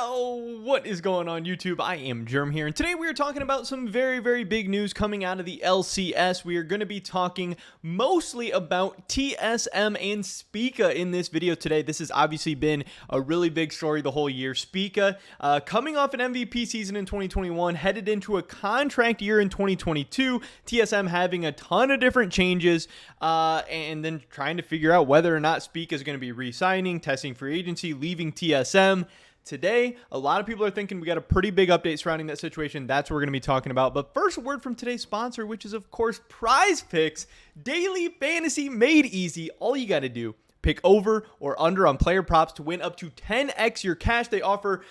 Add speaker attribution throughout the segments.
Speaker 1: Yo, what is going on YouTube? I am Germ here, and today we are talking about some very big news coming out of the LCS. We are going to be talking mostly about TSM and Spica in this video today. This has obviously been a really big story the whole year. Spica coming off an MVP season in 2021, headed into a contract year in 2022. TSM having a ton of different changes, and then trying to figure out whether or not Spica is going to be re-signing, testing free agency, leaving TSM. Today, a lot of people are thinking we got a pretty big update surrounding that situation. That's what we're going to be talking about. But first, a word from today's sponsor, which is, of course, PrizePicks. Daily fantasy made easy. All you got to do, pick over or under on player props to win up to 10x your cash. They offer,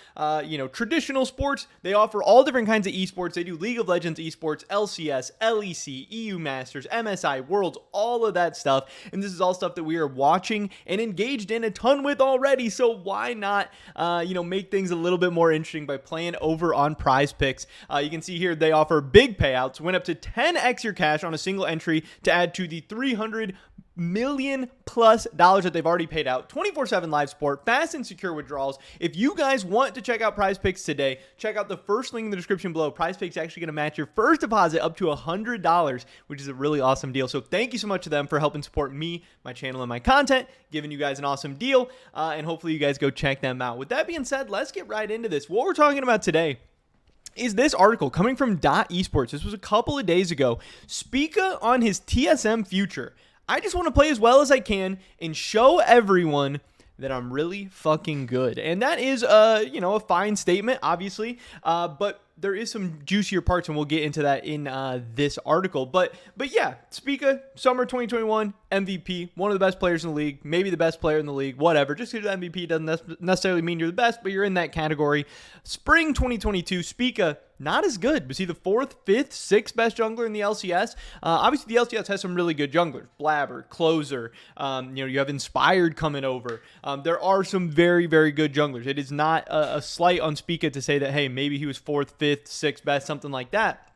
Speaker 1: traditional sports. They offer all different kinds of esports. They do League of Legends esports, LCS, LEC, EU Masters, MSI, Worlds, all of that stuff. And this is all stuff that we are watching and engaged in a ton with already. So why not, make things a little bit more interesting by playing over on PrizePicks? You can see here they offer big payouts. Win up to 10x your cash on a single entry to add to the $300 million+ that they've already paid out. 24/7 live support, fast and secure withdrawals. If you guys want to check out PrizePicks today, check out the first link in the description below. PrizePicks is actually going to match your first deposit up to $100, which is a really awesome deal. So thank you so much to them for helping support me, my channel, and my content, giving you guys an awesome deal, and hopefully you guys go check them out. With that being said, let's get right into this. What we're talking about today is this article coming from .esports. This was a couple of days ago. Spica on his TSM future. I just want to play as well as I can and show everyone that I'm really fucking good. And that is, a fine statement, obviously. But there is some juicier parts, and we'll get into that in this article. But yeah, Spica, summer 2021, MVP, one of the best players in the league, maybe the best player in the league, whatever. Just because you're the MVP doesn't necessarily mean you're the best, but you're in that category. Spring 2022, Spica, not as good. Was he the 4th, 5th, 6th best jungler in the LCS? Obviously, the LCS has some really good junglers. Blabber, Closer, you have Inspired coming over. There are some very good junglers. It is not a slight on Spica to say that, hey, maybe he was 4th, 5th, 6th best, something like that.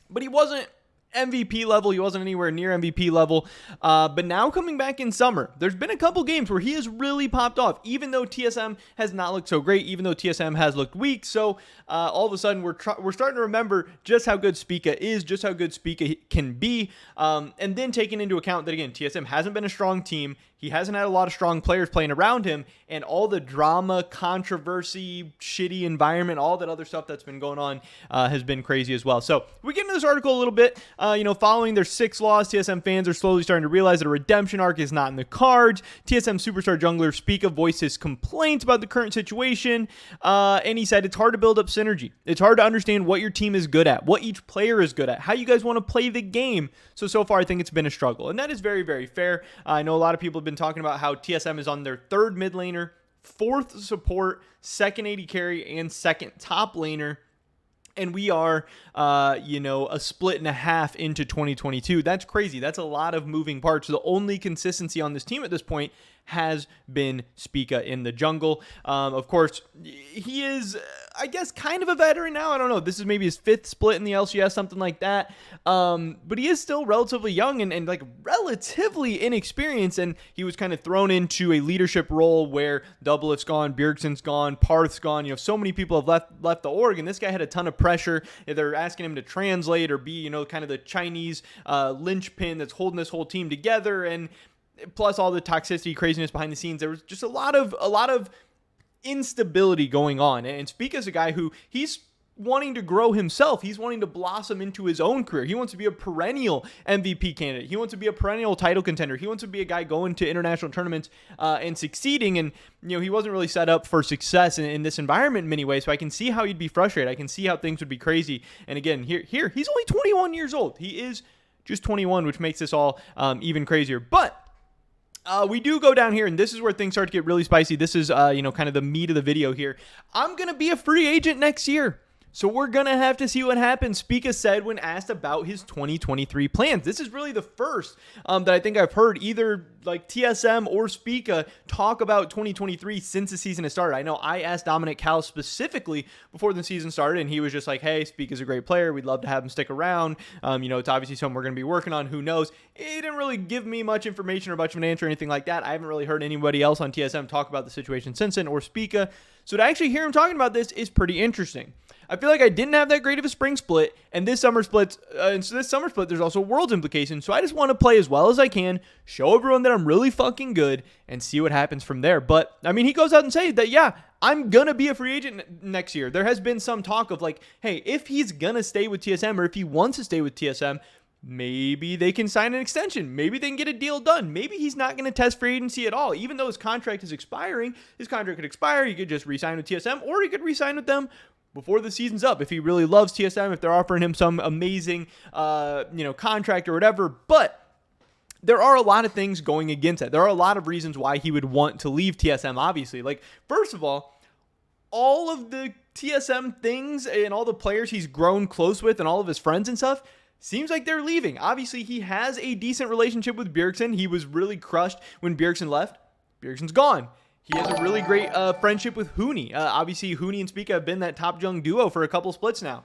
Speaker 1: But he wasn't MVP level. He wasn't anywhere near MVP level. But now coming back in summer, there's been a couple games where he has really popped off, even though TSM has not looked so great, even though TSM has looked weak. So all of a sudden, we're starting to remember just how good Spica is, just how good Spica can be. And then taking into account that, again, TSM hasn't been a strong team. He hasn't had a lot of strong players playing around him, and all the drama, controversy, shitty environment, all that other stuff that's been going on has been crazy as well. So we get into this article a little bit. Following their 6th loss, TSM fans are slowly starting to realize that a redemption arc is not in the cards. TSM superstar jungler Spica voiced his complaints about the current situation, and he said it's hard to build up synergy. It's hard to understand what your team is good at, what each player is good at, how you guys want to play the game. So far, I think it's been a struggle, and that is very fair. I know a lot of people have been talking about how TSM is on their 3rd mid laner, 4th support, 2nd AD carry, and 2nd top laner. And we are, a split and a half into 2022. That's crazy. That's a lot of moving parts. The only consistency on this team at this point has been Spica in the jungle. Of course, he is, I guess, kind of a veteran now. I don't know. This is maybe his 5th split in the LCS, something like that. But he is still relatively young and relatively inexperienced. And he was kind of thrown into a leadership role where Doublelift's gone, Bjergsen's gone, Parth's gone. So many people have left the org, and this guy had a ton of pressure. They're asking him to translate or be, kind of the Chinese linchpin that's holding this whole team together. And plus all the toxicity, craziness behind the scenes, there was just a lot of instability going on. And Spica's a guy who he's wanting to grow himself. He's wanting to blossom into his own career. He wants to be a perennial MVP candidate. He wants to be a perennial title contender. He wants to be a guy going to international tournaments and succeeding. And, he wasn't really set up for success in this environment in many ways. So I can see how he'd be frustrated. I can see how things would be crazy. And again, here he's only 21 years old. He is just 21, which makes this all even crazier. But we do go down here, and this is where things start to get really spicy. This is, kind of the meat of the video here. I'm going to be a free agent next year. So we're going to have to see what happens. Spica said when asked about his 2023 plans. This is really the first that I think I've heard either like TSM or Spica talk about 2023 since the season has started. I know I asked Dominic Cal specifically before the season started, and he was just like, hey, Spica's a great player. We'd love to have him stick around. It's obviously something we're going to be working on. Who knows? He didn't really give me much information or much of an answer or anything like that. I haven't really heard anybody else on TSM talk about the situation since then or Spica. So to actually hear him talking about this is pretty interesting. I feel like I didn't have that great of a spring split, and this summer split, there's also Worlds implications, so I just want to play as well as I can, show everyone that I'm really fucking good, and see what happens from there. But, I mean, he goes out and says that, yeah, I'm going to be a free agent next year. There has been some talk of like, hey, if he's going to stay with TSM, or if he wants to stay with TSM, maybe they can sign an extension. Maybe they can get a deal done. Maybe he's not going to test free agency at all. Even though his contract is expiring, his contract could expire. He could just re-sign with TSM, or he could re-sign with them before the season's up if he really loves TSM, if they're offering him some amazing contract or whatever. But there are a lot of things going against that. There are a lot of reasons why he would want to leave TSM, obviously. Like, first of all of the TSM things and all the players he's grown close with and all of his friends and stuff, seems like they're leaving. Obviously, he has a decent relationship with Bjergsen. He was really crushed when Bjergsen left. Bjergsen's gone. He has a really great friendship with Hooney. Obviously, Hooney and Spica have been that top young duo for a couple splits now.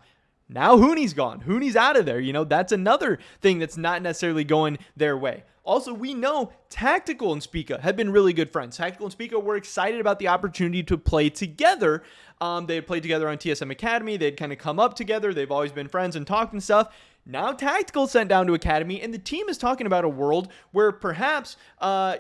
Speaker 1: Now Hooney's gone. Hooney's out of there. That's another thing that's not necessarily going their way. Also, we know Tactical and Spica have been really good friends. Tactical and Spica were excited about the opportunity to play together. They had played together on TSM Academy. They'd kind of come up together. They've always been friends and talked and stuff. Now Tactical sent down to Academy, and the team is talking about a world where perhaps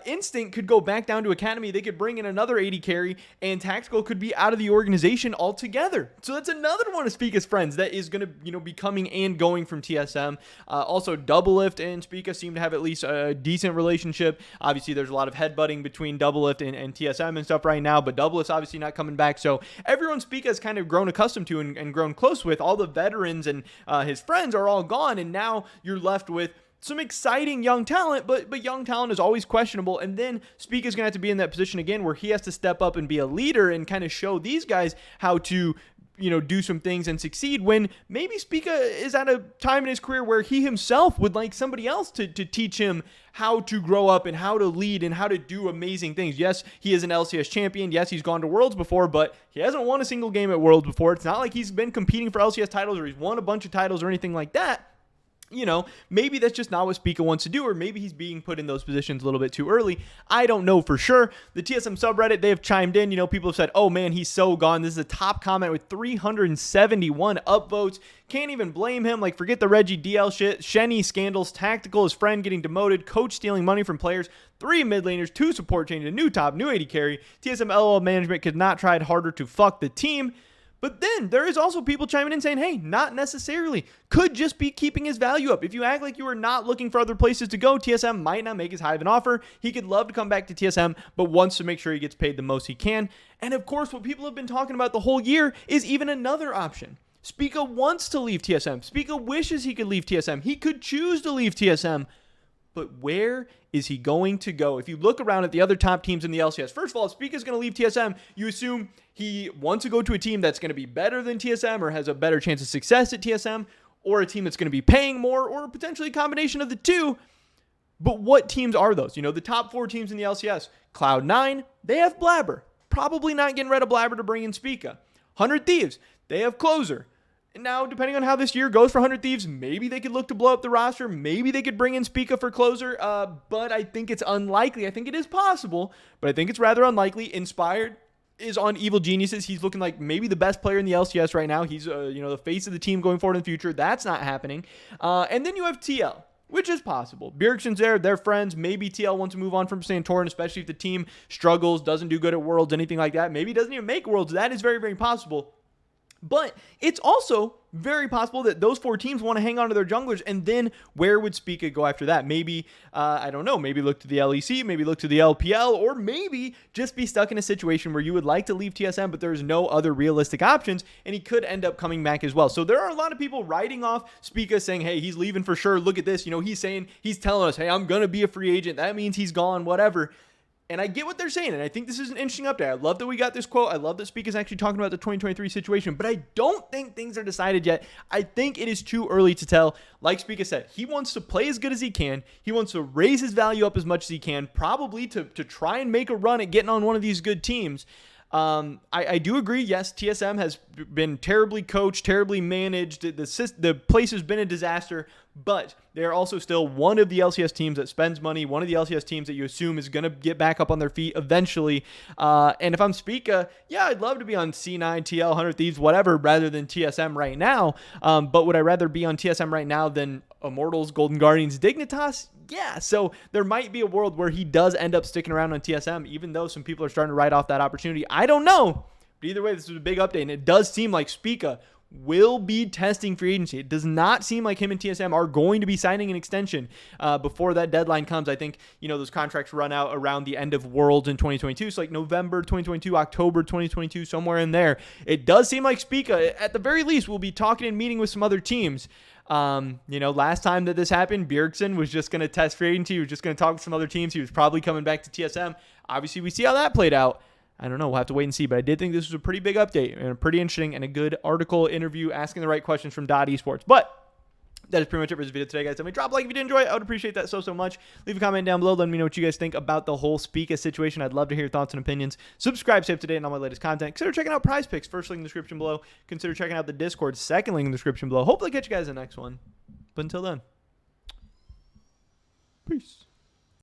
Speaker 1: Instinct could go back down to Academy. They could bring in another 80 carry, and Tactical could be out of the organization altogether. So that's another one of Spica's friends that is going to be coming and going from TSM. Also, Doublelift and Spica seem to have at least a decent relationship. Obviously, there's a lot of headbutting between Doublelift and TSM and stuff right now, but Doublelift's obviously not coming back. So everyone Spica has kind of grown accustomed to and grown close with. All the veterans and his friends are all gone. And now you're left with some exciting young talent, but young talent is always questionable. And then Spica's going to have to be in that position again where he has to step up and be a leader and kind of show these guys how to do some things and succeed, when maybe Spica is at a time in his career where he himself would like somebody else to teach him how to grow up and how to lead and how to do amazing things. Yes, he is an LCS champion. Yes, he's gone to Worlds before, but he hasn't won a single game at Worlds before. It's not like he's been competing for LCS titles or he's won a bunch of titles or anything like that. Maybe that's just not what Spica wants to do, or maybe he's being put in those positions a little bit too early. I don't know for sure. The TSM subreddit, they have chimed in. People have said, oh man, he's so gone. This is a top comment with 371 upvotes. Can't even blame him. Like, forget the Reggie DL shit. Shenny scandals, Tactical, his friend getting demoted, coach stealing money from players, 3 mid laners, 2 support changes, a new top, new 80 carry. TSM LOL management could not try harder to fuck the team. But then there is also people chiming in saying, hey, not necessarily. Could just be keeping his value up. If you act like you are not looking for other places to go, TSM might not make as high of an offer. He could love to come back to TSM, but wants to make sure he gets paid the most he can. And of course, what people have been talking about the whole year is even another option. Spica wants to leave TSM. Spica wishes he could leave TSM. He could choose to leave TSM. But where is he going to go? If you look around at the other top teams in the LCS, first of all, if Spica's going to leave TSM, you assume he wants to go to a team that's going to be better than TSM or has a better chance of success at TSM, or a team that's going to be paying more, or potentially a combination of the two. But what teams are those? The top 4 teams in the LCS. Cloud9, they have Blabber. Probably not getting rid of Blabber to bring in Spica. 100 Thieves, they have Closer. Now, depending on how this year goes for 100 Thieves, maybe they could look to blow up the roster. Maybe they could bring in Spica for Closer, but I think it's unlikely. I think it is possible, but I think it's rather unlikely. Inspired is on Evil Geniuses. He's looking like maybe the best player in the LCS right now. He's the face of the team going forward in the future. That's not happening. And then you have TL, which is possible. Bjergsen's there. They're friends. Maybe TL wants to move on from Santorin, especially if the team struggles, doesn't do good at Worlds, anything like that. Maybe doesn't even make Worlds. That is very, very possible. But it's also very possible that those 4 teams want to hang on to their junglers, and then where would Spica go after that? Maybe, I don't know, maybe look to the LEC, maybe look to the LPL, or maybe just be stuck in a situation where you would like to leave TSM, but there's no other realistic options, and he could end up coming back as well. So there are a lot of people writing off Spica, saying, hey, he's leaving for sure. Look at this. He's telling us, hey, I'm going to be a free agent. That means he's gone, whatever. And I get what they're saying, and I think this is an interesting update. I love that we got this quote. I love that Spica is actually talking about the 2023 situation, but I don't think things are decided yet. I think it is too early to tell. Like Spica said, he wants to play as good as he can. He wants to raise his value up as much as he can, probably to try and make a run at getting on one of these good teams. I do agree. Yes, TSM has been terribly coached, terribly managed. The place has been a disaster, but they're also still one of the LCS teams that spends money, one of the LCS teams that you assume is going to get back up on their feet eventually. And if I'm Spica, yeah, I'd love to be on C9, TL, 100 Thieves, whatever, rather than TSM right now. But would I rather be on TSM right now than Immortals, Golden Guardians, Dignitas? Yeah, so there might be a world where he does end up sticking around on TSM, even though some people are starting to write off that opportunity. I don't know. But either way, this is a big update, and it does seem like Spica will be testing free agency. It does not seem like him and TSM are going to be signing an extension before that deadline comes. I think, those contracts run out around the end of Worlds in 2022. So like November 2022, October 2022, somewhere in there. It does seem like Spica, at the very least, will be talking and meeting with some other teams. Last time that this happened, Bjergsen was just going to test free agency. He was just going to talk to some other teams. He was probably coming back to TSM. Obviously, we see how that played out. I don't know. We'll have to wait and see. But I did think this was a pretty big update and a pretty interesting and a good article interview asking the right questions from .esports. But that is pretty much it for this video today, guys. Definitely drop a like if you did enjoy it. I would appreciate that so much. Leave a comment down below. Let me know what you guys think about the whole Spica situation. I'd love to hear your thoughts and opinions. Subscribe, stay up to date on all my latest content. Consider checking out PrizePicks. First link in the description below. Consider checking out the Discord. Second link in the description below. Hopefully catch you guys in the next one. But until then, peace.